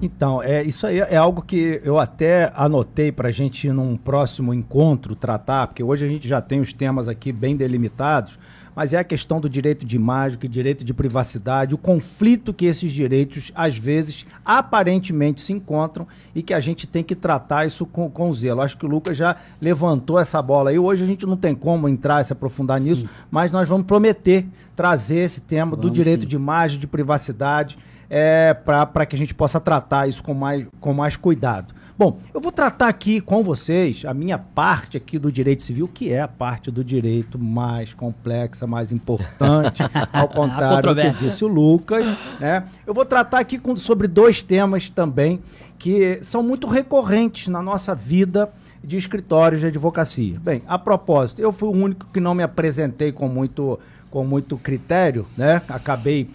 Então, isso aí é algo que eu até anotei para a gente ir num próximo encontro tratar, porque hoje a gente já tem os temas aqui bem delimitados, mas é a questão do direito de imagem, direito de privacidade, o conflito que esses direitos, às vezes, aparentemente se encontram e que a gente tem que tratar isso com zelo. Acho que o Lucas já levantou essa bola aí. Hoje a gente não tem como entrar e se aprofundar nisso, mas nós vamos prometer trazer esse tema do direito de imagem, de privacidade, para que a gente possa tratar isso com mais cuidado. Bom, eu vou tratar aqui com vocês a minha parte aqui do direito civil, que é a parte do direito mais complexa, mais importante, ao contrário do que disse o Lucas, né? Eu vou tratar aqui sobre dois temas também que são muito recorrentes na nossa vida de escritórios de advocacia. Bem, a propósito, eu fui o único que não me apresentei com muito critério, né? Acabei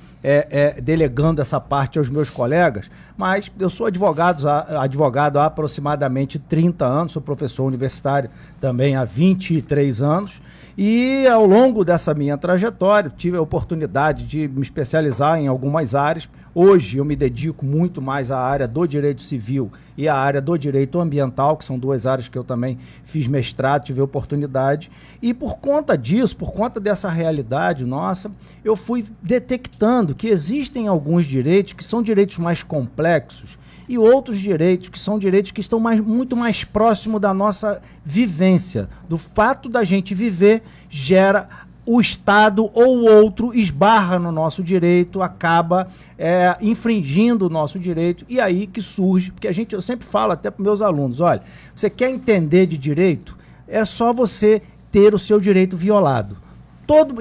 delegando essa parte aos meus colegas, mas eu sou advogado há aproximadamente 30 anos, sou professor universitário também há 23 anos, e ao longo dessa minha trajetória tive a oportunidade de me especializar em algumas áreas. Hoje eu me dedico muito mais à área do direito civil e à área do direito ambiental, que são duas áreas que eu também fiz mestrado, tive a oportunidade, e por conta disso, por conta dessa realidade nossa, eu fui detectando que existem alguns direitos que são direitos mais complexos e outros direitos que são direitos que estão muito mais próximos da nossa vivência, do fato da gente viver gera o Estado ou o outro esbarra no nosso direito, acaba infringindo o nosso direito, e aí que surge, porque eu sempre falo até para meus alunos, olha, você quer entender de direito, é só você ter o seu direito violado.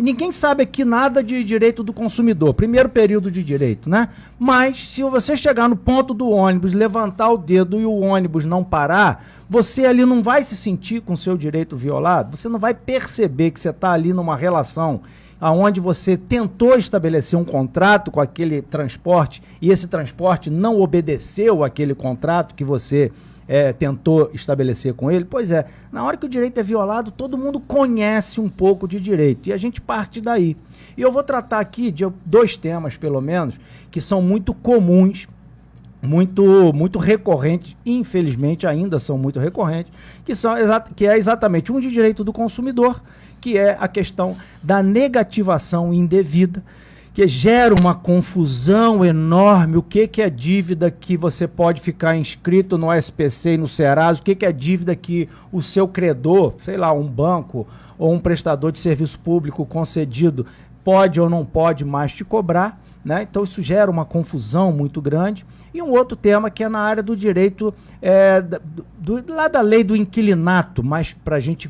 Ninguém sabe aqui nada de direito do consumidor, primeiro período de direito, né? Mas se você chegar no ponto do ônibus, levantar o dedo e o ônibus não parar, você ali não vai se sentir com o seu direito violado, você não vai perceber que você está ali numa relação onde você tentou estabelecer um contrato com aquele transporte e esse transporte não obedeceu àquele contrato que você tentou estabelecer com ele. Pois é, na hora que o direito é violado, todo mundo conhece um pouco de direito e a gente parte daí. E eu vou tratar aqui de dois temas, pelo menos, que são muito comuns, muito recorrentes, infelizmente ainda são muito recorrentes, que é exatamente um de direito do consumidor, que é a questão da negativação indevida, que gera uma confusão enorme. O que é dívida que você pode ficar inscrito no SPC e no Serasa, o que é dívida que o seu credor, sei lá, um banco ou um prestador de serviço público concedido pode ou não pode mais te cobrar, né? Então isso gera uma confusão muito grande. E um outro tema que é na área do direito, lá da lei do inquilinato, mas para a gente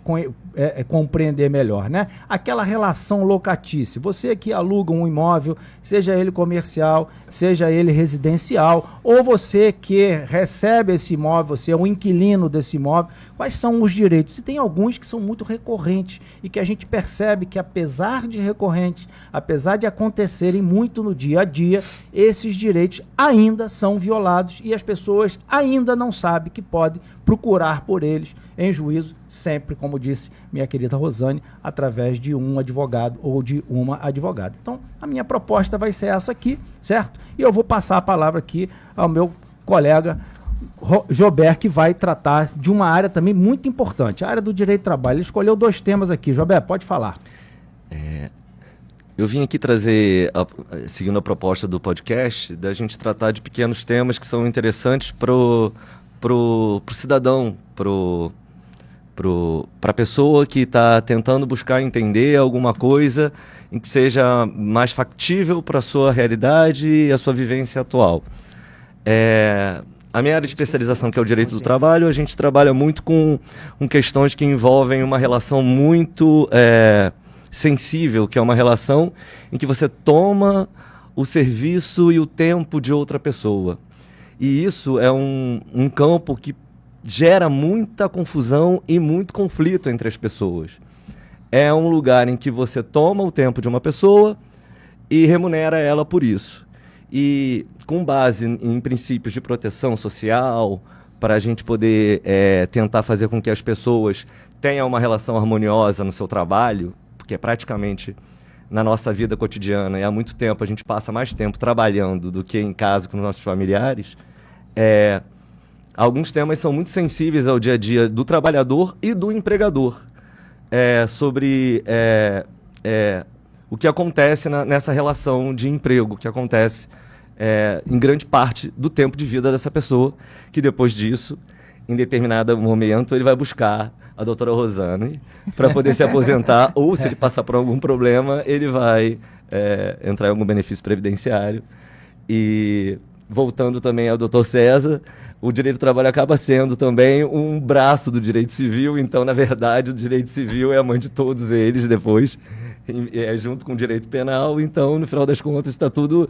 compreender melhor, né? Aquela relação locatícia. Você que aluga um imóvel, seja ele comercial, seja ele residencial, ou você que recebe esse imóvel, você é um inquilino desse imóvel, quais são os direitos? E tem alguns que são muito recorrentes e que a gente percebe que, apesar de recorrentes, apesar de acontecerem muito no dia a dia, esses direitos ainda são violados e as pessoas ainda não sabem que podem procurar por eles em juízo, sempre, como disse minha querida Rosane, através de um advogado ou de uma advogada. Então, a minha proposta vai ser essa aqui, certo? E eu vou passar a palavra aqui ao meu colega Jobert, que vai tratar de uma área também muito importante, a área do direito do trabalho. Ele escolheu dois temas aqui. Jobert, pode falar. Eu vim aqui trazer, seguindo a proposta do podcast, da gente tratar de pequenos temas que são interessantes pro cidadão, para a pessoa que está tentando buscar entender alguma coisa em que seja mais factível para a sua realidade e a sua vivência atual. A minha área de especialização, que é o direito do trabalho, a gente trabalha muito com questões que envolvem uma relação muito sensível, que é uma relação em que você toma o serviço e o tempo de outra pessoa. E isso é um campo que gera muita confusão e muito conflito entre as pessoas. É um lugar em que você toma o tempo de uma pessoa e remunera ela por isso. E com base em princípios de proteção social, para a gente poder tentar fazer com que as pessoas tenham uma relação harmoniosa no seu trabalho, porque é praticamente na nossa vida cotidiana, e há muito tempo a gente passa mais tempo trabalhando do que em casa com nossos familiares, Alguns temas são muito sensíveis ao dia a dia do trabalhador e do empregador, sobre o que acontece nessa relação de emprego, que acontece em grande parte do tempo de vida dessa pessoa, que depois disso, em determinado momento, ele vai buscar a doutora Rosane para poder se aposentar, ou se ele passar por algum problema, ele vai entrar em algum benefício previdenciário. E voltando também ao doutor César, o direito do trabalho acaba sendo também um braço do direito civil, então, na verdade, o direito civil é a mãe de todos eles depois, junto com o direito penal, então, no final das contas, está tudo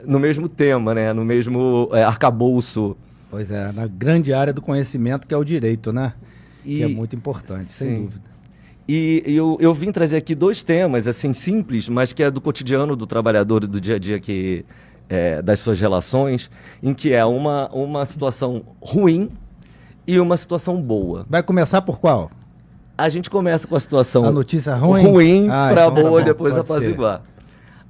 no mesmo tema, né? No mesmo arcabouço. Pois é, na grande área do conhecimento que é o direito, né? Que é muito importante, sim, sem dúvida. E eu vim trazer aqui 2 temas, assim, simples, mas que é do cotidiano do trabalhador e do dia a dia das suas relações, em que é uma situação ruim e uma situação boa. Vai começar por qual? A gente começa com a situação a notícia ruim para então boa tá e depois apaziguar.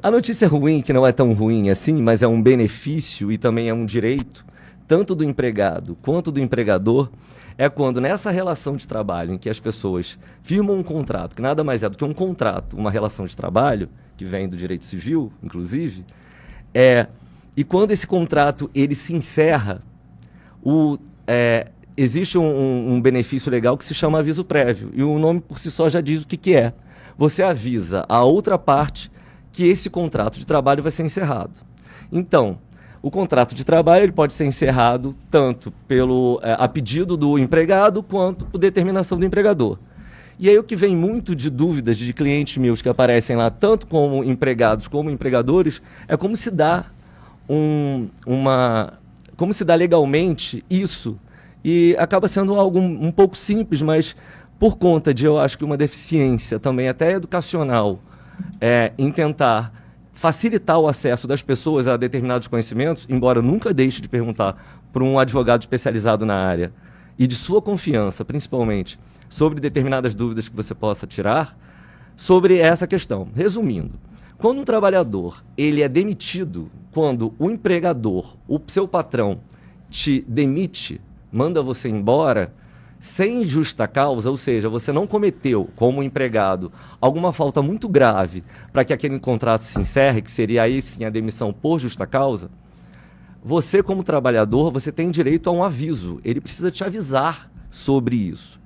A notícia ruim, que não é tão ruim assim, mas é um benefício e também é um direito, tanto do empregado quanto do empregador, é quando nessa relação de trabalho em que as pessoas firmam um contrato, que nada mais é do que um contrato, uma relação de trabalho, que vem do direito civil, inclusive, e quando esse contrato ele se encerra, existe um benefício legal que se chama aviso prévio, e o nome por si só já diz o que é. Você avisa a outra parte que esse contrato de trabalho vai ser encerrado. Então, o contrato de trabalho ele pode ser encerrado tanto a pedido do empregado quanto por determinação do empregador. E aí o que vem muito de dúvidas de clientes meus que aparecem lá, tanto como empregados como empregadores, é como se dá como se dá legalmente isso. E acaba sendo algo um pouco simples, mas por conta de, eu acho que uma deficiência também até educacional, em tentar facilitar o acesso das pessoas a determinados conhecimentos, embora eu nunca deixe de perguntar para um advogado especializado na área e de sua confiança, principalmente, sobre determinadas dúvidas que você possa tirar sobre essa questão. Resumindo, quando um trabalhador ele é demitido, quando o empregador, o seu patrão, te demite, manda você embora, sem justa causa, ou seja, você não cometeu, como empregado, alguma falta muito grave para que aquele contrato se encerre, que seria aí sim a demissão por justa causa, você como trabalhador, você tem direito a um aviso, ele precisa te avisar sobre isso.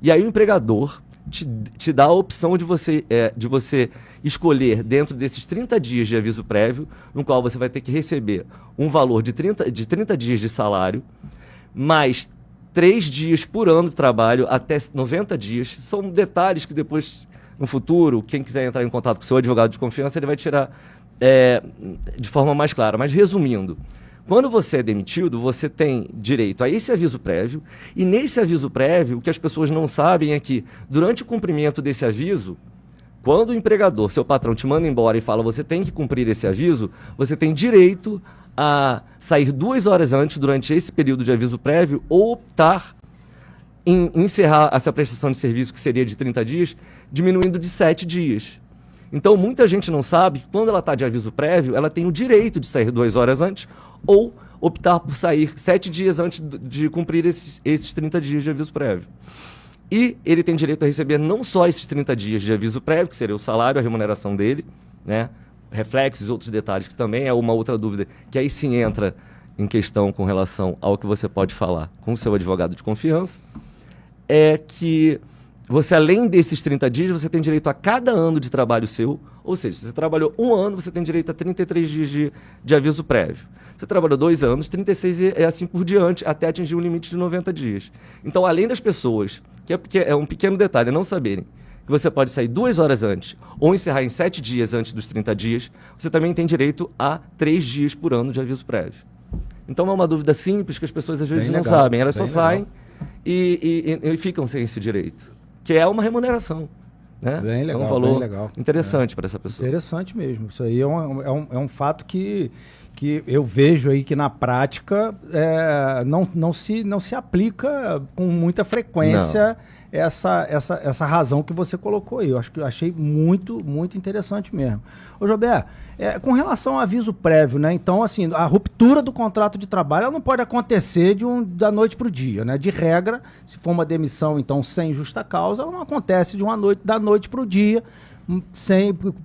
E aí o empregador te dá a opção de você escolher dentro desses 30 dias de aviso prévio, no qual você vai ter que receber um valor de 30 dias de salário, mais 3 dias por ano de trabalho, até 90 dias. São detalhes que depois, no futuro, quem quiser entrar em contato com o seu advogado de confiança, ele vai tirar de forma mais clara. Mas resumindo, quando você é demitido, você tem direito a esse aviso prévio, e nesse aviso prévio, o que as pessoas não sabem é que, durante o cumprimento desse aviso, quando o empregador, seu patrão, te manda embora e fala você tem que cumprir esse aviso, você tem direito a sair 2 horas antes, durante esse período de aviso prévio, ou optar em encerrar essa prestação de serviço, que seria de 30 dias, diminuindo de 7 dias. Então, muita gente não sabe que quando ela está de aviso prévio, ela tem o direito de sair 2 horas antes, ou optar por sair 7 dias antes de cumprir esses 30 dias de aviso prévio. E ele tem direito a receber não só esses 30 dias de aviso prévio, que seria o salário, a remuneração dele, né? Reflexos e outros detalhes, que também é uma outra dúvida, que aí sim entra em questão com relação ao que você pode falar com o seu advogado de confiança, é que você, além desses 30 dias, você tem direito a cada ano de trabalho seu, ou seja, se você trabalhou 1 ano, você tem direito a 33 dias de aviso prévio. Você trabalhou 2 anos, 36 e assim por diante, até atingir um limite de 90 dias. Então, além das pessoas, que é um pequeno detalhe, não saberem que você pode sair 2 horas antes ou encerrar em 7 dias antes dos 30 dias, você também tem direito a 3 dias por ano de aviso prévio. Então é uma dúvida simples que as pessoas às vezes não sabem, elas só saem e ficam sem esse direito, que é uma remuneração. Né? Bem legal, é um valor legal. interessante para essa pessoa. Interessante mesmo. Isso aí é um fato que que eu vejo aí que na prática não se aplica com muita frequência essa razão que você colocou aí. Eu achei muito, muito interessante mesmo. Ô, Jobé, com relação ao aviso prévio, né? Então, assim, a ruptura do contrato de trabalho ela não pode acontecer da noite para o dia, né? De regra, se for uma demissão, então, sem justa causa, ela não acontece da noite para o dia,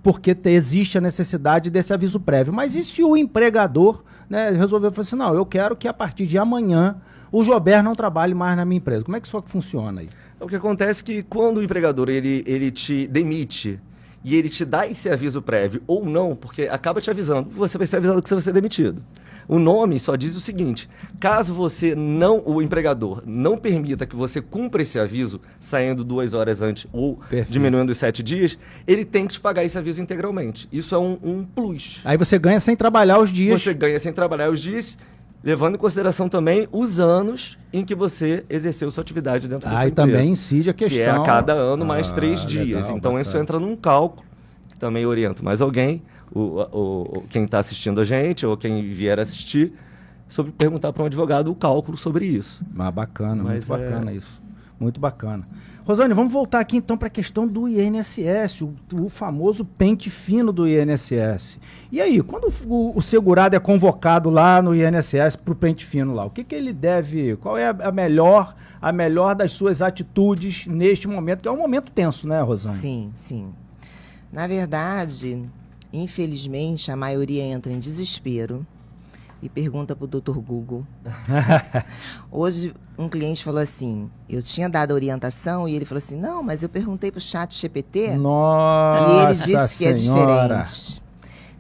porque existe a necessidade desse aviso prévio. Mas e se o empregador, né, resolveu falar assim, não, eu quero que a partir de amanhã o Jobé não trabalhe mais na minha empresa? Como é que isso funciona aí? O que acontece é que quando o empregador ele te demite e ele te dá esse aviso prévio ou não, porque acaba te avisando, você vai ser avisado que você vai ser demitido. O nome só diz o seguinte: caso o empregador não permita que você cumpra esse aviso, saindo 2 horas antes ou diminuindo os 7 dias, ele tem que te pagar esse aviso integralmente. Isso é um plus. Aí você ganha sem trabalhar os dias. Você ganha sem trabalhar os dias, levando em consideração também os anos em que você exerceu sua atividade dentro da sua empresa. Aí também incide a questão... Que é a cada ano mais 3 dias. Legal, então, isso entra num cálculo, que também orienta mais alguém, quem está assistindo a gente, ou quem vier assistir, sobre perguntar para um advogado o cálculo sobre isso. Bacana, muito bacana isso. Muito bacana. Rosane, vamos voltar aqui então para a questão do INSS, o famoso pente fino do INSS. E aí, quando o segurado é convocado lá no INSS para o pente fino lá, o que ele deve, qual é a melhor das suas atitudes neste momento, que é um momento tenso, né, Rosane? Sim, sim. Na verdade, infelizmente, a maioria entra em desespero e pergunta para o Dr. Google. Hoje, um cliente falou assim, eu tinha dado a orientação e ele falou assim, não, mas eu perguntei para o ChatGPT. Nossa, e ele disse que é diferente.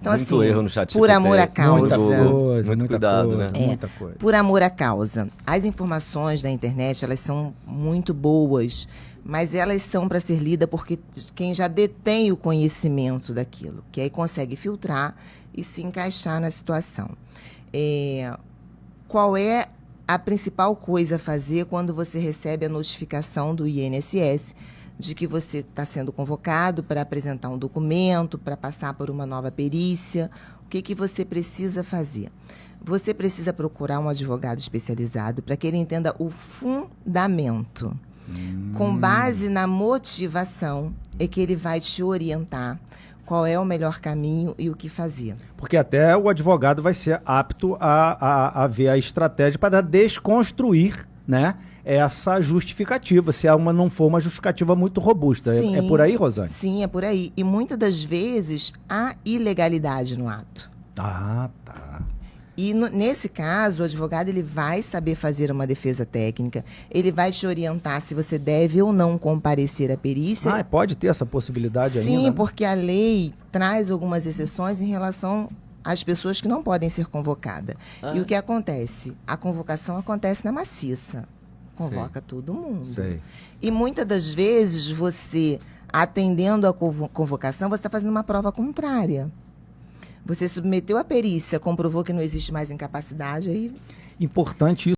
Então, muito assim, erro no ChatGPT. por amor à causa. Muito cuidado, né? Muita coisa. Por amor à causa. As informações da internet, elas são muito boas, mas elas são para ser lidas porque quem já detém o conhecimento daquilo, que aí consegue filtrar e se encaixar na situação. Qual é a principal coisa a fazer quando você recebe a notificação do INSS de que você está sendo convocado para apresentar um documento, para passar por uma nova perícia? O que você precisa fazer? Você precisa procurar um advogado especializado para que ele entenda o fundamento. Com base na motivação, é que ele vai te orientar qual é o melhor caminho e o que fazer. Porque até o advogado vai ser apto a ver a estratégia para desconstruir, né, essa justificativa, se não for uma justificativa muito robusta. Sim, é por aí, Rosane? Sim, é por aí. E muitas das vezes há ilegalidade no ato. Ah, tá. E nesse caso, o advogado ele vai saber fazer uma defesa técnica, ele vai te orientar se você deve ou não comparecer à perícia. Pode ter essa possibilidade ainda? Sim, né? porque a lei traz algumas exceções em relação às pessoas que não podem ser convocadas. E o que acontece? A convocação acontece na maciça. Convoca todo mundo. Sei. E muitas das vezes você, atendendo a convocação, você está fazendo uma prova contrária. Você submeteu a perícia, comprovou que não existe mais incapacidade, aí... Importante isso.